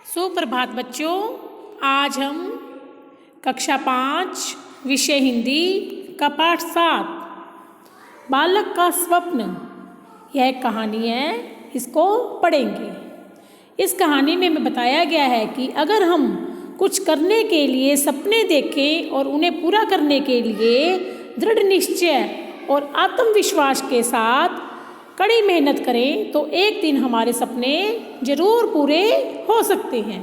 सुप्रभात बच्चों। आज हम कक्षा 5 विषय हिंदी का पाठ 7 बालक का स्वप्न, यह एक कहानी है, इसको पढ़ेंगे। इस कहानी में बताया गया है कि अगर हम कुछ करने के लिए सपने देखें और उन्हें पूरा करने के लिए दृढ़ निश्चय और आत्मविश्वास के साथ कड़ी मेहनत करें तो एक दिन हमारे सपने जरूर पूरे हो सकते हैं।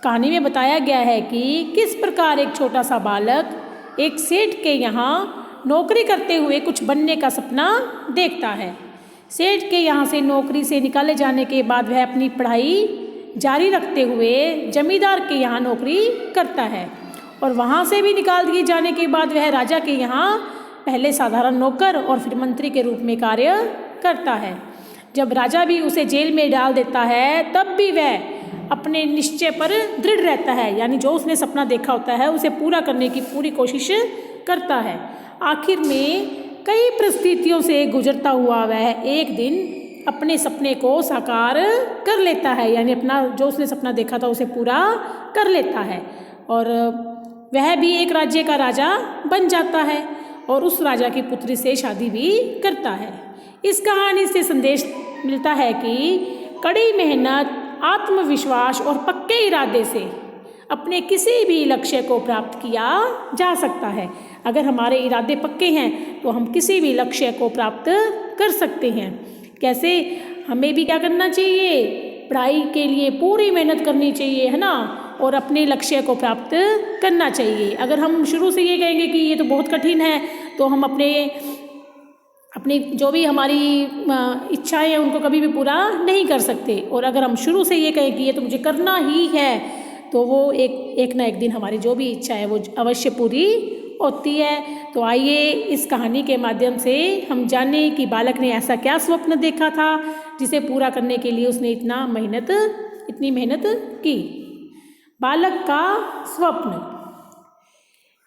कहानी में बताया गया है कि किस प्रकार एक छोटा सा बालक एक सेठ के यहाँ नौकरी करते हुए कुछ बनने का सपना देखता है। सेठ के यहाँ से नौकरी से निकाले जाने के बाद वह अपनी पढ़ाई जारी रखते हुए जमींदार के यहाँ नौकरी करता है और वहाँ से भी निकाल दिए जाने के बाद वह राजा के यहाँ पहले साधारण नौकर और फिर मंत्री के रूप में कार्य करता है। जब राजा भी उसे जेल में डाल देता है तब भी वह अपने निश्चय पर दृढ़ रहता है, यानी जो उसने सपना देखा होता है उसे पूरा करने की पूरी कोशिश करता है। आखिर में कई परिस्थितियों से गुजरता हुआ वह एक दिन अपने सपने को साकार कर लेता है, यानी अपना जो उसने सपना देखा था उसे पूरा कर लेता है और वह भी एक राज्य का राजा बन जाता है और उस राजा की पुत्री से शादी भी करता है। इस कहानी से संदेश मिलता है कि कड़ी मेहनत, आत्मविश्वास और पक्के इरादे से अपने किसी भी लक्ष्य को प्राप्त किया जा सकता है। अगर हमारे इरादे पक्के हैं तो हम किसी भी लक्ष्य को प्राप्त कर सकते हैं। कैसे? हमें भी क्या करना चाहिए? पढ़ाई के लिए पूरी मेहनत करनी चाहिए, है ना, और अपने लक्ष्य को प्राप्त करना चाहिए। अगर हम शुरू से ये कहेंगे कि ये तो बहुत कठिन है तो हम अपनी जो भी हमारी इच्छाएं हैं उनको कभी भी पूरा नहीं कर सकते। और अगर हम शुरू से ये कहें कि ये तो मुझे करना ही है तो वो एक ना एक दिन हमारी जो भी इच्छा है वो अवश्य पूरी होती है। तो आइए इस कहानी के माध्यम से हम जानें कि बालक ने ऐसा क्या स्वप्न देखा था जिसे पूरा करने के लिए उसने इतनी मेहनत की। बालक का स्वप्न।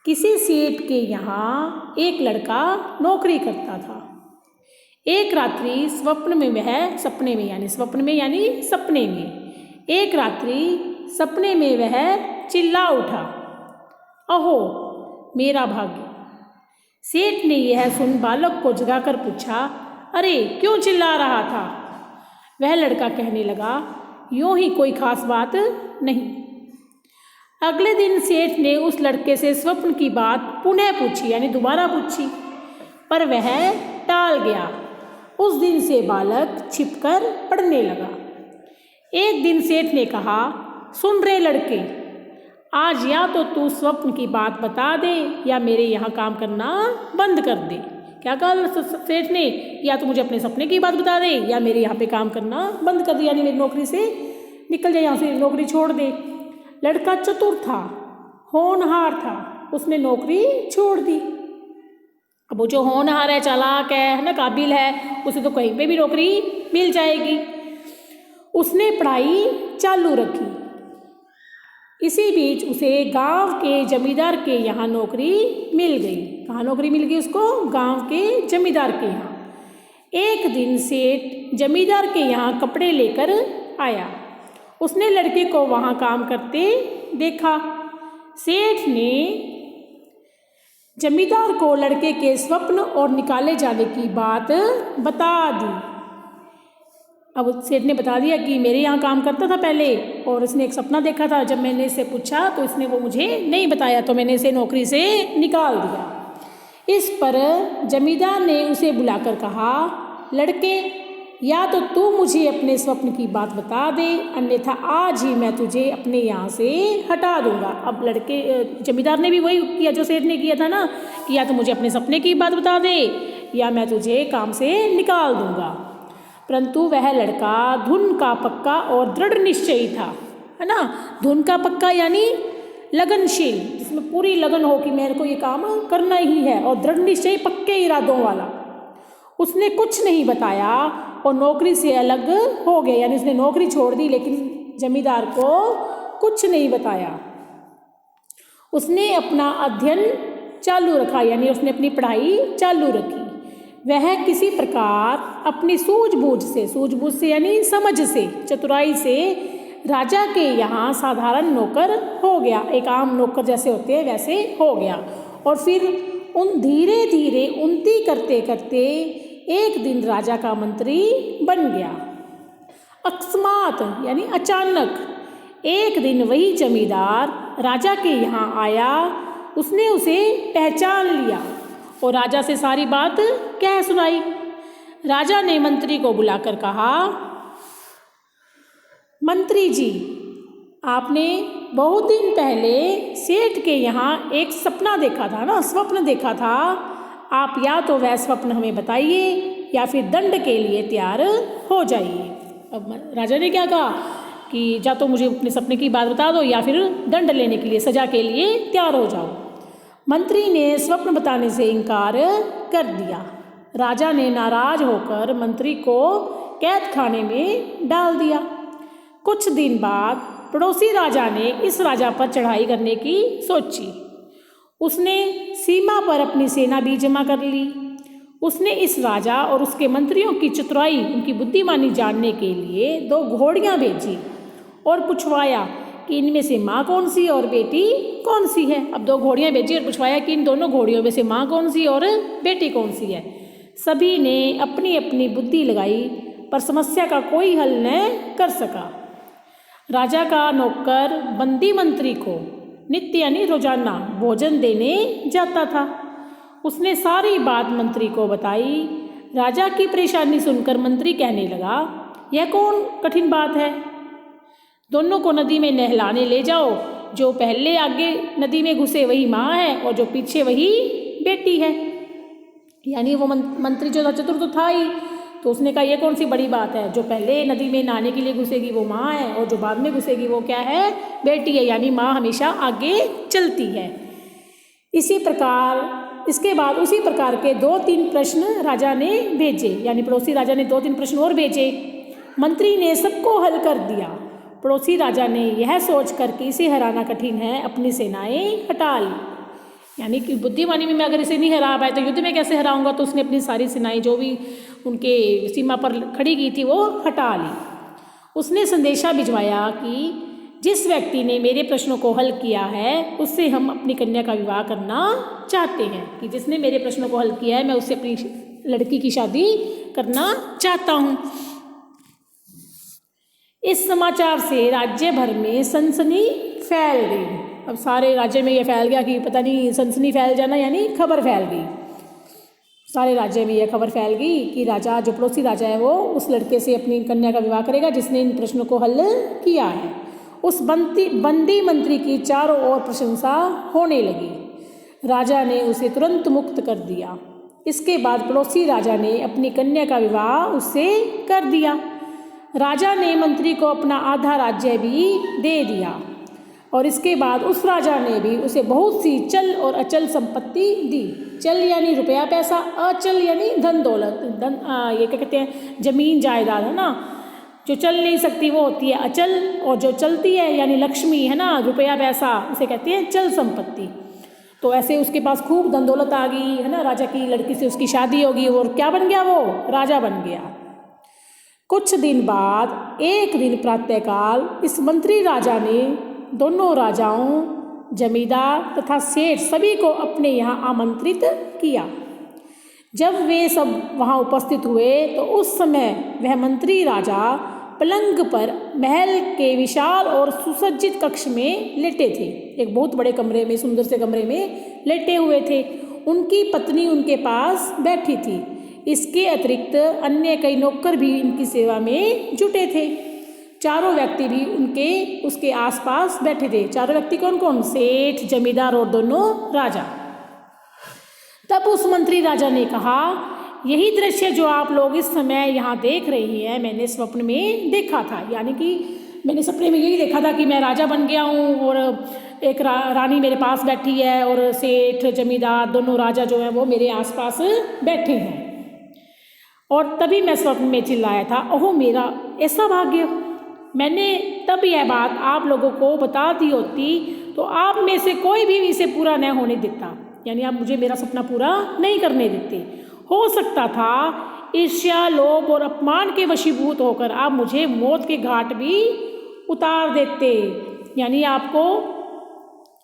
किसी सेठ के यहाँ एक लड़का नौकरी करता था। एक रात्रि सपने में वह चिल्ला उठा, अहो मेरा भाग्य। सेठ ने यह सुन बालक को जगाकर पूछा, अरे क्यों चिल्ला रहा था? वह लड़का कहने लगा, यूं ही कोई खास बात नहीं। अगले दिन सेठ ने उस लड़के से स्वप्न की बात पुनः पूछी, यानी दोबारा पूछी, पर वह टाल गया। उस दिन से बालक छिपकर पढ़ने लगा। एक दिन सेठ ने कहा, सुन रे लड़के, आज या तो तू स्वप्न की बात बता दे या मेरे यहाँ काम करना बंद कर दे। क्या कहा सेठ ने? या तो मुझे अपने सपने की बात बता दे या मेरे यहाँ पे काम करना बंद कर दे, यानी मेरी नौकरी से निकल जाए, यहाँ से नौकरी छोड़ दे। लड़का चतुर था, होनहार था, उसने नौकरी छोड़ दी। अब वो जो होनहार है, चालाक है ना, काबिल है, उसे तो कहीं पे भी नौकरी मिल जाएगी। उसने पढ़ाई चालू रखी। इसी बीच उसे गांव के जमींदार के यहाँ नौकरी मिल गई। कहाँ नौकरी मिल गई उसको? गांव के जमींदार के यहाँ। एक दिन सेठ जमींदार के यहाँ कपड़े लेकर आया। उसने लड़के को वहाँ काम करते देखा। सेठ ने जमींदार को लड़के के स्वप्न और निकाले जाने की बात बता दी। अब सेठ ने बता दिया कि मेरे यहाँ काम करता था पहले और इसने एक सपना देखा था। जब मैंने इससे पूछा तो इसने वो मुझे नहीं बताया तो मैंने इसे नौकरी से निकाल दिया। इस पर जमींदार ने उसे बुलाकर कहा, लड़के, या तो तू मुझे अपने स्वप्न की बात बता दे, अन्यथा आज ही मैं तुझे अपने यहाँ से हटा दूंगा। अब जमींदार ने भी वही किया जो सेठ ने किया था ना, कि या तो मुझे अपने सपने की बात बता दे या मैं तुझे काम से निकाल दूंगा। परंतु वह लड़का धुन का पक्का और दृढ़ निश्चयी था, है ना। धुन का पक्का यानी लगनशील, जिसमें पूरी लगन हो कि मेरे को ये काम करना ही है, और दृढ़ निश्चयी पक्के इरादों वाला। उसने कुछ नहीं बताया और नौकरी से अलग हो गया, यानी उसने नौकरी छोड़ दी लेकिन जमींदार को कुछ नहीं बताया। उसने अपना अध्ययन चालू रखा, यानी उसने अपनी पढ़ाई चालू रखी। वह किसी प्रकार अपनी सूझबूझ से यानी समझ से, चतुराई से राजा के यहाँ साधारण नौकर हो गया, एक आम नौकर जैसे होते हैं वैसे हो गया। और फिर उन धीरे धीरे उन्नति करते करते एक दिन राजा का मंत्री बन गया। अकस्मात यानी अचानक एक दिन वही जमींदार राजा के यहाँ आया, उसने उसे पहचान लिया और राजा से सारी बात कह सुनाई। राजा ने मंत्री को बुलाकर कहा, मंत्री जी, आपने बहुत दिन पहले सेठ के यहाँ एक सपना देखा था ना, स्वप्न देखा था। आप या तो वह स्वप्न हमें बताइए या फिर दंड के लिए तैयार हो जाइए। अब राजा ने क्या कहा कि या तो मुझे अपने सपने की बात बता दो या फिर दंड लेने के लिए, सजा के लिए तैयार हो जाओ। मंत्री ने स्वप्न बताने से इनकार कर दिया। राजा ने नाराज होकर मंत्री को कैद खाने में डाल दिया। कुछ दिन बाद पड़ोसी राजा ने इस राजा पर चढ़ाई करने की सोची। उसने सीमा पर अपनी सेना भी जमा कर ली। उसने इस राजा और उसके मंत्रियों की चतुराई, उनकी बुद्धिमानी जानने के लिए 2 घोड़ियाँ भेजी और पूछवाया कि इनमें से माँ कौन सी और बेटी कौन सी है। अब 2 घोड़ियाँ भेजी और पूछवाया कि इन दोनों घोड़ियों में से माँ कौन सी और बेटी कौन सी है। सभी ने अपनी अपनी बुद्धि लगाई पर समस्या का कोई हल न कर सका। राजा का नौकर बंदी मंत्री को नित्य यानी रोजाना भोजन देने जाता था। उसने सारी बात मंत्री को बताई। राजा की परेशानी सुनकर मंत्री कहने लगा, यह कौन कठिन बात है? दोनों को नदी में नहलाने ले जाओ। जो पहले आगे नदी में घुसे वही माँ है और जो पीछे वही बेटी है। यानी वो मंत्री जो था चतुर तो था ही, तो उसने कहा ये कौन सी बड़ी बात है, जो पहले नदी में नहाने के लिए घुसेगी वो माँ है और जो बाद में घुसेगी वो क्या है, बेटी है। यानी माँ हमेशा आगे चलती है। इसी प्रकार इसके बाद उसी प्रकार के 2-3 प्रश्न राजा ने भेजे, यानी पड़ोसी राजा ने 2-3 प्रश्न और भेजे। मंत्री ने सबको हल कर दिया। पड़ोसी राजा ने यह सोचकर कि इसे हराना कठिन है, अपनी सेनाएं हटा ली। यानी कि बुद्धिमानी में मैं अगर इसे नहीं हरा पाया तो युद्ध में कैसे हराऊंगा, तो उसने अपनी सारी सेनाएं जो भी उनके सीमा पर खड़ी की थी वो हटा ली। उसने संदेशा भिजवाया कि जिस व्यक्ति ने मेरे प्रश्नों को हल किया है उससे हम अपनी कन्या का विवाह करना चाहते हैं, कि जिसने मेरे प्रश्नों को हल किया है मैं उससे अपनी लड़की की शादी करना चाहता हूँ। इस समाचार से राज्य भर में सनसनी फैल गई। अब सारे राज्य में यह फैल गया कि पता नहीं, सनसनी फैल जाना यानी खबर फैल गई। सारे राज्य में यह खबर फैल गई कि राजा, जो पड़ोसी राजा है, वो उस लड़के से अपनी कन्या का विवाह करेगा जिसने इन प्रश्नों को हल किया है। उस बंदी मंत्री की चारों ओर प्रशंसा होने लगी। राजा ने उसे तुरंत मुक्त कर दिया। इसके बाद पड़ोसी राजा ने अपनी कन्या का विवाह उससे कर दिया। राजा ने मंत्री को अपना आधा राज्य भी दे दिया और इसके बाद उस राजा ने भी उसे बहुत सी चल और अचल संपत्ति दी। चल यानी रुपया पैसा, अचल यानी धन दौलत। ये क्या कहते हैं, जमीन जायदाद है ना। जो चल नहीं सकती वो होती है अचल, और जो चलती है यानी लक्ष्मी है ना, रुपया पैसा, उसे कहते हैं चल संपत्ति। तो ऐसे उसके पास खूब धन दौलत आ गई है ना। राजा की लड़की से उसकी शादी होगी और क्या बन गया, वो राजा बन गया। कुछ दिन बाद एक दिन प्रातःकाल इस मंत्री राजा ने दोनों राजाओं, जमींदार तथा सेठ सभी को अपने यहाँ आमंत्रित किया। जब वे सब वहाँ उपस्थित हुए तो उस समय वह मंत्री राजा पलंग पर महल के विशाल और सुसज्जित कक्ष में लेटे थे। एक बहुत बड़े कमरे में, सुंदर से कमरे में लेटे हुए थे। उनकी पत्नी उनके पास बैठी थी। इसके अतिरिक्त अन्य कई नौकर भी इनकी सेवा में जुटे थे। चारों व्यक्ति भी उसके आसपास बैठे थे। चारों व्यक्ति कौन कौन? सेठ, जमींदार और दोनों राजा। तब उस मंत्री राजा ने कहा, यही दृश्य जो आप लोग इस समय यहाँ देख रही हैं मैंने स्वप्न में देखा था। यानी कि मैंने सपने में यही देखा था कि मैं राजा बन गया हूँ और एक रानी मेरे पास बैठी है और सेठ, जमींदार, दोनों राजा जो हैं वो मेरे आसपास बैठे हैं। और तभी मैं स्वप्न में चिल्लाया था, ओहो मेरा ऐसा भाग्य। मैंने तब यह बात आप लोगों को बता दी होती तो आप में से कोई भी इसे पूरा न होने देता। यानी आप मुझे मेरा सपना पूरा नहीं करने देते। हो सकता था ईर्ष्या, लोभ और अपमान के वशीभूत होकर आप मुझे मौत के घाट भी उतार देते। यानी आपको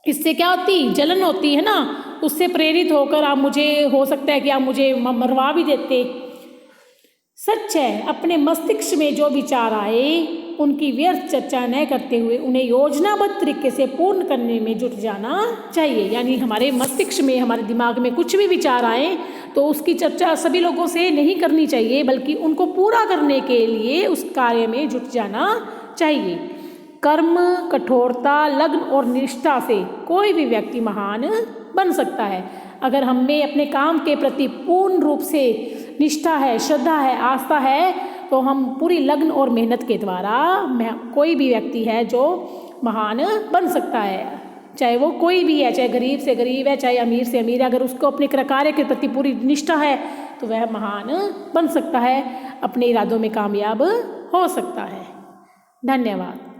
इससे क्या होती, जलन होती है ना, उससे प्रेरित होकर आप मुझे, हो सकता है कि आप मुझे मरवा भी देते। सच है, अपने मस्तिष्क में जो विचार आए उनकी व्यर्थ चर्चा न करते हुए उन्हें योजनाबद्ध तरीके से पूर्ण करने में जुट जाना चाहिए। यानी हमारे मस्तिष्क में, हमारे दिमाग में कुछ भी विचार आए तो उसकी चर्चा सभी लोगों से नहीं करनी चाहिए, बल्कि उनको पूरा करने के लिए उस कार्य में जुट जाना चाहिए। कर्म, कठोरता, लगन और निष्ठा से कोई भी व्यक्ति महान बन सकता है। अगर हम में अपने काम के प्रति पूर्ण रूप से निष्ठा है, श्रद्धा है, आस्था है, तो हम पूरी लगन और मेहनत के द्वारा कोई भी व्यक्ति है जो महान बन सकता है। चाहे वो कोई भी है, चाहे गरीब से गरीब है, चाहे अमीर से अमीर है, अगर उसको अपने कार्य के प्रति पूरी निष्ठा है तो वह महान बन सकता है, अपने इरादों में कामयाब हो सकता है। धन्यवाद।